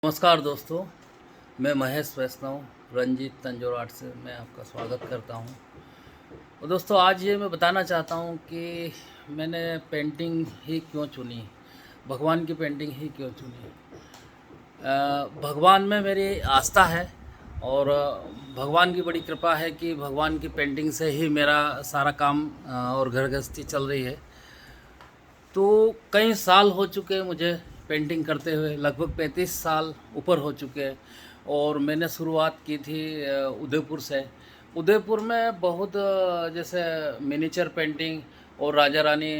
नमस्कार दोस्तों, मैं महेश वैष्णव रंजीत तंजोर आर्ट से मैं आपका स्वागत करता हूं। और दोस्तों, आज ये मैं बताना चाहता हूं कि मैंने पेंटिंग ही क्यों चुनी, भगवान की पेंटिंग ही क्यों चुनी। भगवान में मेरी आस्था है और भगवान की बड़ी कृपा है कि भगवान की पेंटिंग से ही मेरा सारा काम और घर गृहस्थी चल रही है। तो कई साल हो चुके हैं मुझे पेंटिंग करते हुए, लगभग 35 साल ऊपर हो चुके हैं। और मैंने शुरुआत की थी उदयपुर से। उदयपुर में बहुत जैसे मिनीचर पेंटिंग और राजा रानी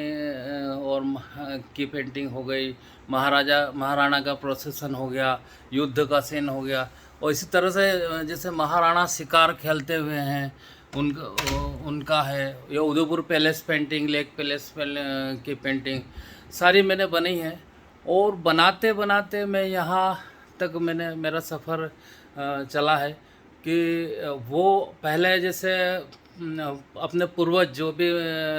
की पेंटिंग हो गई, महाराजा महाराणा का प्रोसेसन हो गया, युद्ध का सीन हो गया। और इसी तरह से जैसे महाराणा शिकार खेलते हुए हैं उनका है, या Udaipur palace painting, lake palace की पेंटिंग सारी मैंने बनी है। और बनाते बनाते मैं यहाँ तक मेरा सफ़र चला है कि वो पहले जैसे अपने पूर्वज जो भी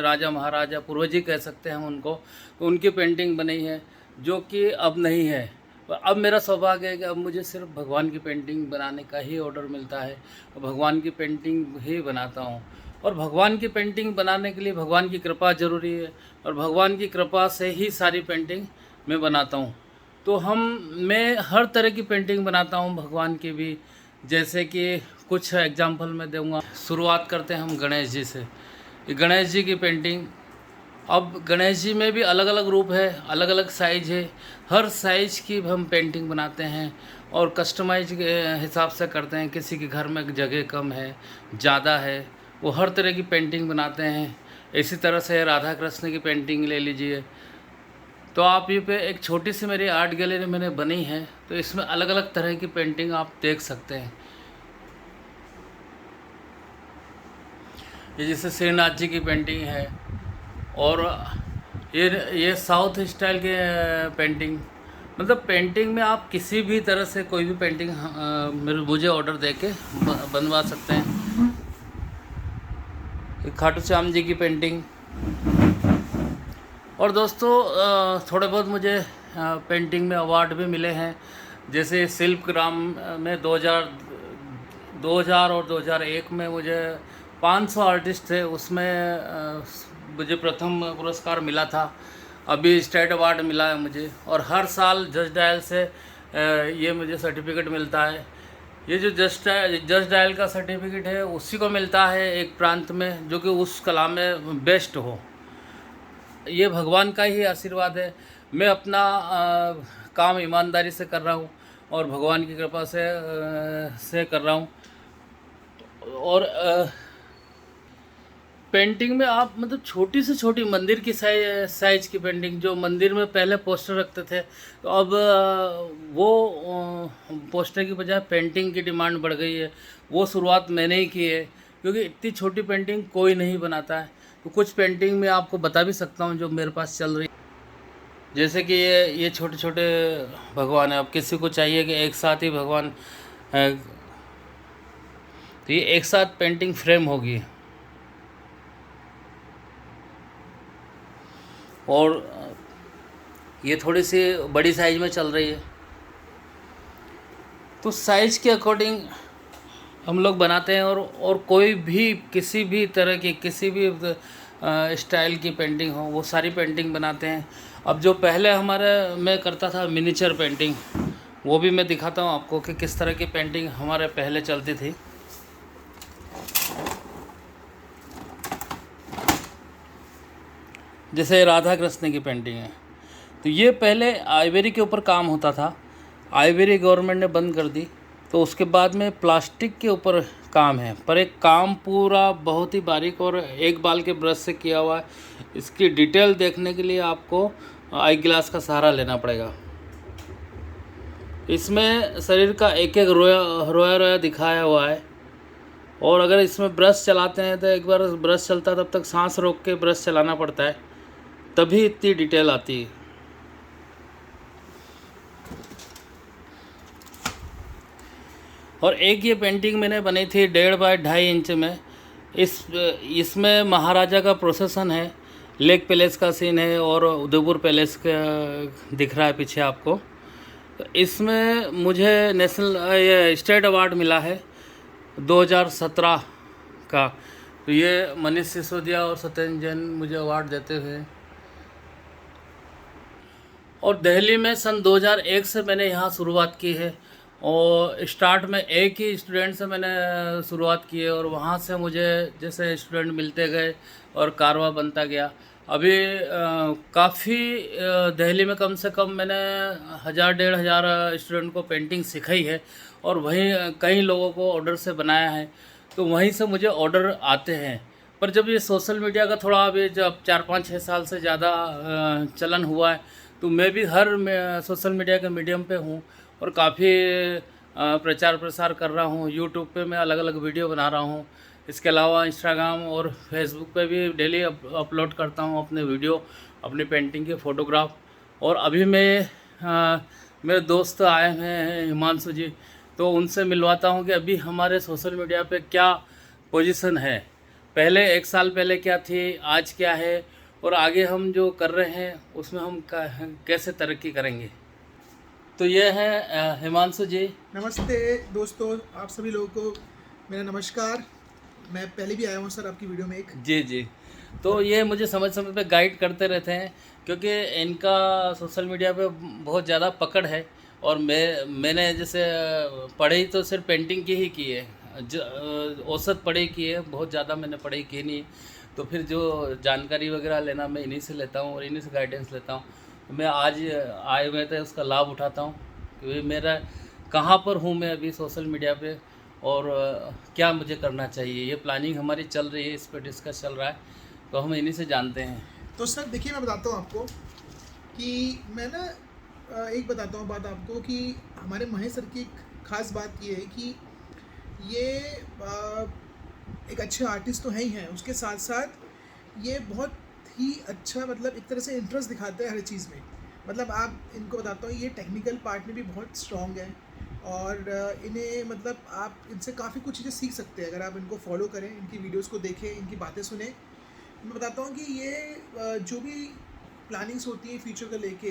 राजा महाराजा पूर्वज ही कह सकते हैं हम उनको, उनकी पेंटिंग बनी है जो कि अब नहीं है। अब मेरा सौभाग्य है कि अब मुझे सिर्फ भगवान की पेंटिंग बनाने का ही ऑर्डर मिलता है, भगवान की पेंटिंग ही बनाता हूँ। और भगवान की पेंटिंग बनाने के लिए भगवान की कृपा ज़रूरी है, और भगवान की कृपा से ही सारी पेंटिंग मैं बनाता हूँ। तो मैं हर तरह की पेंटिंग बनाता हूँ, भगवान की भी। जैसे कि कुछ एग्जांपल मैं दूंगा। शुरुआत करते हैं हम गणेश जी से। गणेश जी की पेंटिंग, अब गणेश जी में भी अलग अलग रूप है, अलग अलग साइज है। हर साइज की हम पेंटिंग बनाते हैं और कस्टमाइज के हिसाब से करते हैं। किसी के घर में जगह कम है, ज़्यादा है, वो हर तरह की पेंटिंग बनाते हैं। इसी तरह से राधा कृष्ण की पेंटिंग ले लीजिए। तो आप ये पे एक छोटी सी मेरी आर्ट गैलरी मैंने बनी है, तो इसमें अलग अलग तरह की पेंटिंग आप देख सकते हैं। ये जैसे श्रीनाथ जी की पेंटिंग है, और ये साउथ स्टाइल के पेंटिंग। मतलब पेंटिंग में आप किसी भी तरह से कोई भी पेंटिंग मुझे ऑर्डर दे के बनवा सकते हैं। खाटू श्याम जी की पेंटिंग। और दोस्तों, थोड़े बहुत मुझे पेंटिंग में अवार्ड भी मिले हैं। जैसे शिल्पग्राम में 2000 और 2001 में मुझे 500 आर्टिस्ट थे, उसमें मुझे प्रथम पुरस्कार मिला था। अभी स्टेट अवार्ड मिला है मुझे, और हर साल जज डायल से ये मुझे सर्टिफिकेट मिलता है। ये जो जज डायल का सर्टिफिकेट है उसी को मिलता है एक प्रांत में जो कि उस कला में बेस्ट हो। ये भगवान का ही आशीर्वाद है। मैं अपना काम ईमानदारी से कर रहा हूँ और भगवान की कृपा से कर रहा हूँ। और पेंटिंग में आप मतलब छोटी से छोटी मंदिर की साइज की पेंटिंग, जो मंदिर में पहले पोस्टर रखते थे, तो अब वो पोस्टर की बजाय पेंटिंग की डिमांड बढ़ गई है। वो शुरुआत मैंने ही की है, क्योंकि इतनी छोटी पेंटिंग कोई नहीं बनाता है। तो कुछ पेंटिंग मैं आपको बता भी सकता हूँ जो मेरे पास चल रही है। जैसे कि ये छोटे छोटे भगवान है। अब किसी को चाहिए कि एक साथ ही भगवान है, तो ये एक साथ पेंटिंग फ्रेम होगी। और ये थोड़ी सी बड़ी साइज में चल रही है। तो साइज़ के अकॉर्डिंग हम लोग बनाते हैं। और कोई भी किसी भी तरह की किसी भी स्टाइल की पेंटिंग हो, वो सारी पेंटिंग बनाते हैं। अब जो पहले मैं करता था मिनीचर पेंटिंग, वो भी मैं दिखाता हूँ आपको कि किस तरह की पेंटिंग हमारे पहले चलती थी। जैसे राधा कृष्ण की पेंटिंग है, तो ये पहले आइवरी के ऊपर काम होता था। आइवरी गवर्नमेंट ने बंद कर दी, तो उसके बाद में प्लास्टिक के ऊपर काम है। पर एक काम पूरा बहुत ही बारीक और एक बाल के ब्रश से किया हुआ है। इसकी डिटेल देखने के लिए आपको आई ग्लास का सहारा लेना पड़ेगा। इसमें शरीर का एक एक रोया दिखाया हुआ है। और अगर इसमें ब्रश चलाते हैं तो एक बार ब्रश चलता है तब तक सांस रोक के ब्रश चलाना पड़ता है, तभी इतनी डिटेल आती है। और एक ये पेंटिंग मैंने बनी थी 1.5 बाय 2.5 इंच में। इसमें महाराजा का प्रोसेसन है, लेक पैलेस का सीन है, और उदयपुर पैलेस का दिख रहा है पीछे आपको। तो इसमें मुझे नेशनल ये स्टेट अवार्ड मिला है 2017 का। तो ये मनीष सिसोदिया और सत्येंद्र जैन मुझे अवार्ड देते हुए। और दिल्ली में सन 2001 से मैंने यहाँ शुरुआत की है, और स्टार्ट में एक ही स्टूडेंट से मैंने शुरुआत की है, और वहाँ से मुझे जैसे स्टूडेंट मिलते गए और कारवा बनता गया। अभी काफ़ी दिल्ली में कम से कम मैंने 1000-1500 स्टूडेंट को पेंटिंग सिखाई है, और वहीं कई लोगों को ऑर्डर से बनाया है। तो वहीं से मुझे ऑर्डर आते हैं। पर जब ये सोशल मीडिया का थोड़ा अभी जब 4-5-6 साल से ज़्यादा चलन हुआ है, तो मैं भी हर सोशल मीडिया के मीडियम पे हूँ, और काफ़ी प्रचार प्रसार कर रहा हूँ। यूट्यूब पे मैं अलग अलग वीडियो बना रहा हूँ। इसके अलावा इंस्टाग्राम और फेसबुक पे भी डेली अपलोड करता हूँ अपने वीडियो, अपनी पेंटिंग के फ़ोटोग्राफ। और अभी मेरे दोस्त आए हुए हैं हिमांशु जी, तो उनसे मिलवाता हूँ कि अभी हमारे सोशल मीडिया पे क्या पोजीशन है, पहले 1 साल पहले क्या थी, आज क्या है, और आगे हम जो कर रहे हैं उसमें हम कैसे तरक्की करेंगे। तो ये है हिमांशु जी। नमस्ते दोस्तों, आप सभी लोगों को मेरा नमस्कार। मैं पहले भी आया हूँ सर आपकी वीडियो में एक। जी जी। तो ये मुझे समय समय पे गाइड करते रहते हैं, क्योंकि इनका सोशल मीडिया पे बहुत ज़्यादा पकड़ है। और मैंने जैसे पढ़ाई तो सिर्फ पेंटिंग की ही की है, औसत पढ़ाई की है, बहुत ज़्यादा मैंने पढ़ाई की नहीं। तो फिर जो जानकारी वगैरह लेना मैं इन्हीं से लेता हूँ और इन्हीं से गाइडेंस लेता हूँ। तो मैं आज आए हुए थे, उसका लाभ उठाता हूँ कि मेरा कहाँ पर हूँ मैं अभी सोशल मीडिया पे, और क्या मुझे करना चाहिए। ये प्लानिंग हमारी चल रही है, इस पर डिस्कस चल रहा है, तो हम इन्हीं से जानते हैं। तो सर देखिए, मैं बताता हूँ आपको कि मैं ना एक बताता हूँ बात आपको कि हमारे महेश सर की एक ख़ास बात ये है कि ये एक अच्छे आर्टिस्ट तो है ही हैं, उसके साथ साथ ये बहुत ही अच्छा मतलब एक तरह से इंटरेस्ट दिखाते हैं हर चीज़ में। मतलब आप इनको बताता हूँ, ये टेक्निकल पार्ट में भी बहुत स्ट्रॉन्ग है, और इन्हें मतलब आप इनसे काफ़ी कुछ चीज़ें सीख सकते हैं अगर आप इनको फॉलो करें, इनकी वीडियोस को देखें, इनकी बातें सुने। मैं बताता हूँ कि ये जो भी प्लानिंग्स होती है फ्यूचर को लेके,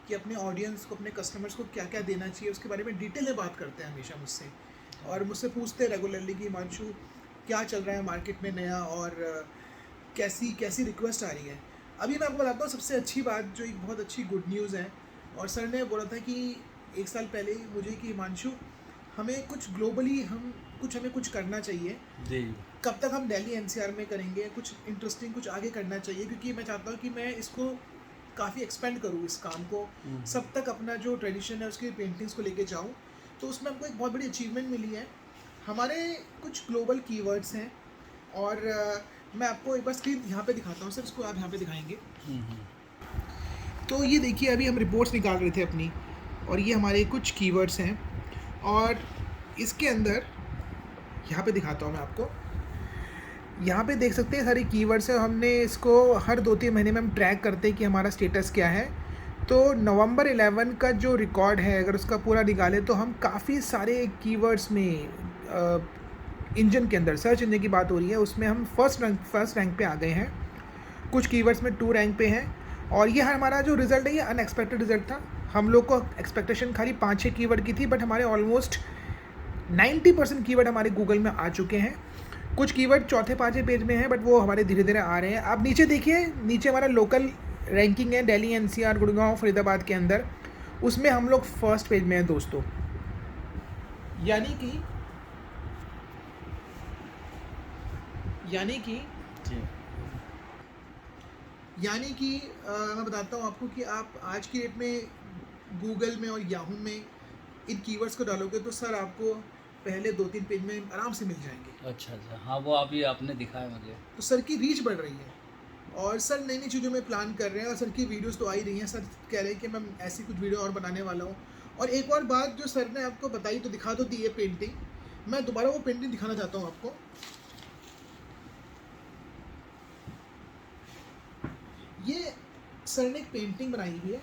कि अपने ऑडियंस को, अपने कस्टमर्स को क्या क्या देना चाहिए, उसके बारे में डिटेल में बात करते हैं हमेशा मुझसे, और मुझसे पूछते हैं रेगुलरली कि हिमांशु क्या चल रहा है मार्केट में नया, और कैसी कैसी रिक्वेस्ट आ रही है। अभी मैं आपको बताता हूँ सबसे अच्छी बात, जो एक बहुत अच्छी गुड न्यूज़ है। और सर ने बोला था कि 1 साल पहले ही मुझे कि हिमांशु हमें कुछ ग्लोबली हमें कुछ करना चाहिए। जी। कब तक हम दिल्ली एनसीआर में करेंगे, कुछ इंटरेस्टिंग कुछ आगे करना चाहिए, क्योंकि मैं चाहता हूँ कि मैं इसको काफ़ी एक्सपेंड करूँ इस काम को, सब तक अपना जो ट्रेडिशन है उसकी पेंटिंग्स को लेके जाऊँ। तो उसमें हमको एक बहुत बड़ी अचीवमेंट मिली है। हमारे कुछ ग्लोबल कीवर्ड्स हैं, और मैं आपको एक बार स्क्रीन यहाँ पे दिखाता हूँ सर, इसको आप यहाँ पे दिखाएंगे। तो ये देखिए, अभी हम रिपोर्ट्स निकाल रहे थे अपनी, और ये हमारे कुछ कीवर्ड्स हैं, और इसके अंदर यहाँ पे दिखाता हूँ मैं आपको। यहाँ पे देख सकते हैं सारे कीवर्ड्स हैं, हमने इसको हर 2-3 महीने में हम ट्रैक करते हैं कि हमारा स्टेटस क्या है। तो नवंबर 11 का जो रिकॉर्ड है, अगर उसका पूरा निकालें तो हम काफ़ी सारे कीवर्ड्स में इंजन के अंदर, सर्च इंजन की बात हो रही है, उसमें हम फर्स्ट रैंक पे आ गए हैं। कुछ कीवर्ड्स में 2 रैंक पे हैं, और ये हमारा जो रिज़ल्ट है ये अनएक्सपेक्टेड रिज़ल्ट था। हम लोग को एक्सपेक्टेशन खाली 5-6 कीवर्ड की थी, बट हमारे ऑलमोस्ट 90% कीवर्ड हमारे गूगल में आ चुके हैं। कुछ कीवर्ड 4थे-5थे पेज में हैं, बट वो हमारे धीरे धीरे आ रहे हैं। आप नीचे देखिए, नीचे हमारा लोकल रैंकिंग है दिल्ली एनसीआर, गुड़गांव, फरीदाबाद के अंदर, उसमें हम लोग फर्स्ट पेज में हैं दोस्तों। यानी कि मैं बताता हूँ आपको कि आप आज की डेट में गूगल में और याहू में इन कीवर्ड्स को डालोगे तो सर आपको पहले 2-3 पेज में आराम से मिल जाएंगे। अच्छा अच्छा, हाँ वो अभी आपने दिखाया मुझे। तो सर की रीच बढ़ रही है, और सर नई नई चीज़ों में प्लान कर रहे हैं, और सर की वीडियोस तो आ ही रही हैं। सर कह रहे हैं कि मैं ऐसी कुछ वीडियो और बनाने वाला हूँ। और एक और बात जो सर ने आपको बताई, तो दिखा तो दी है पेंटिंग, मैं दोबारा वो पेंटिंग दिखाना चाहता हूँ आपको। ये सर ने एक पेंटिंग बनाई हुई है,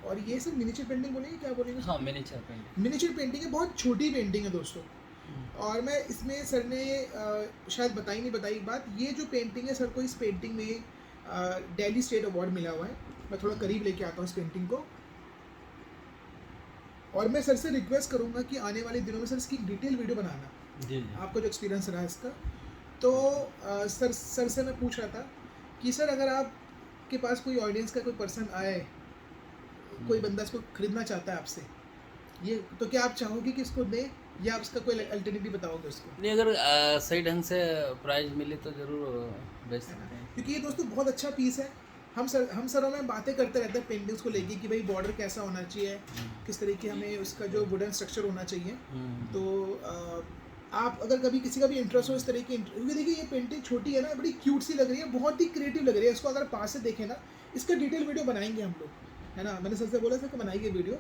और ये सर मिनिएचर पेंटिंग बोलेंगे, क्या बोलेंगे? हाँ, मिनिएचर पेंटिंग है, बहुत छोटी पेंटिंग है दोस्तों। और मैं इसमें सर ने शायद बताई नहीं बताई बात, ये जो पेंटिंग है सर को इस पेंटिंग में दिल्ली स्टेट अवार्ड मिला हुआ है। मैं थोड़ा करीब लेके आता हूँ इस पेंटिंग को। और मैं सर से रिक्वेस्ट करूँगा कि आने वाले दिनों में सर इसकी डिटेल वीडियो बनाना, जी आपका जो एक्सपीरियंस रहा इसका। तो सर से मैं पूछ रहा था कि सर अगर आपके पास कोई ऑडियंस का कोई पर्सन आए, कोई बंदा इसको खरीदना चाहता है आपसे, ये तो क्या आप चाहोगे कि इसको दें या आप इसका कोई अल्टरनेटिव बताओगे उसको? नहीं, अगर सही ढंग से प्राइस मिले तो ज़रूर बेच है ना? सकते हैं। क्योंकि ये दोस्तों बहुत अच्छा पीस है। हम सरों में बातें करते रहते हैं पेंटिंग्स को लेके कि भाई बॉर्डर कैसा होना चाहिए, किस तरीके हमें उसका जो वुडन स्ट्रक्चर होना चाहिए। तो आप अगर कभी किसी का भी इंटरेस्ट हो इस तरह की, क्योंकि देखिए ये पेंटिंग छोटी है ना, बड़ी क्यूट सी लग रही है, बहुत ही क्रिएटिव लग रही है। इसको अगर पास से देखें ना, इसका डिटेल वीडियो बनाएंगे हम लोग, है ना। मैंने सर से बोला था कि बनाएंगे वीडियो।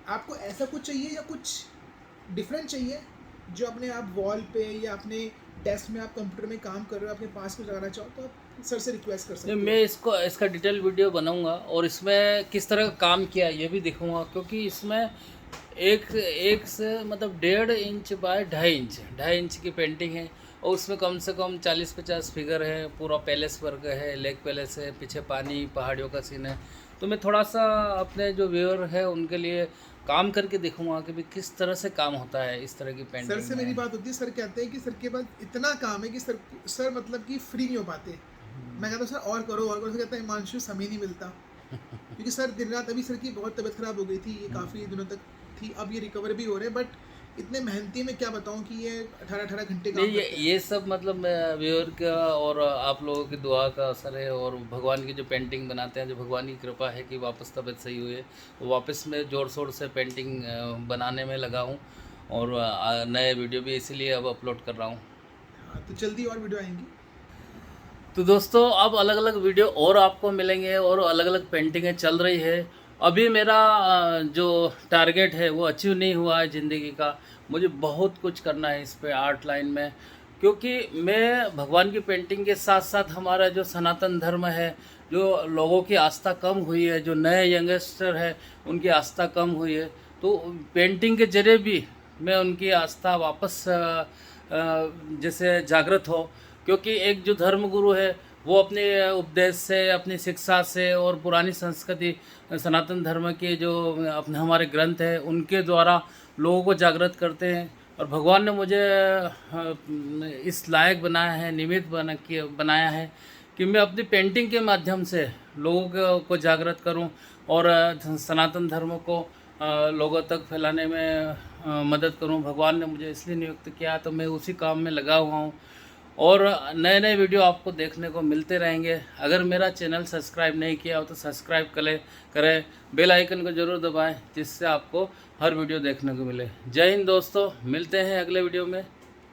आपको ऐसा कुछ चाहिए या कुछ डिफरेंट चाहिए जो अपने आप वॉल पे या अपने डेस्क में, आप कंप्यूटर में काम कर रहे हो, आपके पास कुछ लगाना चाहो, तो आप सर से रिक्वेस्ट कर सकते नहीं, हो। मैं इसका डिटेल वीडियो बनाऊंगा और इसमें किस तरह का काम किया है ये भी दिखाऊंगा, क्योंकि इसमें एक से मतलब 1.5 इंच बाय 2.5 इंच की पेंटिंग है और उसमें कम से कम 40-50 फिगर है। पूरा पैलेस वर्क है, लेक पैलेस है, पीछे पानी, पहाड़ियों का सीन है। तो मैं थोड़ा सा अपने जो व्यूअर है उनके लिए काम करके दिखाऊंगा कि भाई किस तरह से काम होता है इस तरह की पेंटिंग सर से मेरी बात होती है, सर कहते हैं कि सर के पास इतना काम है कि सर मतलब कि फ्री नहीं हो पाते। मैं कहता हूँ सर और करो और करो। सर कहता है हिमांशु समय नहीं मिलता, क्योंकि सर दिन रात, अभी सर की बहुत तबीयत खराब हो गई थी, ये काफ़ी दिनों तक थी, अब ये रिकवर भी हो रहे हैं, बट इतने मेहनती में क्या बताऊँ कि ये 18-18 घंटे काम नहीं, करते हैं। ये सब मतलब व्यूअर का और आप लोगों की दुआ का असर है, और भगवान की जो पेंटिंग बनाते हैं, जो भगवान की कृपा है कि वापस तबीयत सही हुई है, तो वापस मैं ज़ोर शोर से पेंटिंग बनाने में लगा हूँ और नए वीडियो भी इसीलिए अब अपलोड कर रहा हूँ। हाँ, तो जल्दी और वीडियो आएंगी। तो दोस्तों अब अलग अलग वीडियो और आपको मिलेंगे और अलग अलग पेंटिंगें चल रही है। अभी मेरा जो टारगेट है वो अचीव नहीं हुआ है ज़िंदगी का। मुझे बहुत कुछ करना है इस पे आर्ट लाइन में, क्योंकि मैं भगवान की पेंटिंग के साथ साथ हमारा जो सनातन धर्म है, जो लोगों की आस्था कम हुई है, जो नए यंगस्टर है उनकी आस्था कम हुई है, तो पेंटिंग के जरिए भी मैं उनकी आस्था वापस जैसे जागृत हो। क्योंकि एक जो धर्म गुरु है वो अपने उपदेश से, अपनी शिक्षा से और पुरानी संस्कृति सनातन धर्म के जो अपने हमारे ग्रंथ हैं उनके द्वारा लोगों को जागृत करते हैं। और भगवान ने मुझे इस लायक बनाया है, निमित्त बनाया है कि मैं अपनी पेंटिंग के माध्यम से लोगों को जागृत करूं और सनातन धर्म को लोगों तक फैलाने में मदद करूं। भगवान ने मुझे इसलिए नियुक्त किया, तो मैं उसी काम में लगा हुआ हूं और नए नए वीडियो आपको देखने को मिलते रहेंगे। अगर मेरा चैनल सब्सक्राइब नहीं किया हो तो सब्सक्राइब करें, बेल आइकन को ज़रूर दबाएं, जिससे आपको हर वीडियो देखने को मिले। जय हिंद दोस्तों, मिलते हैं अगले वीडियो में।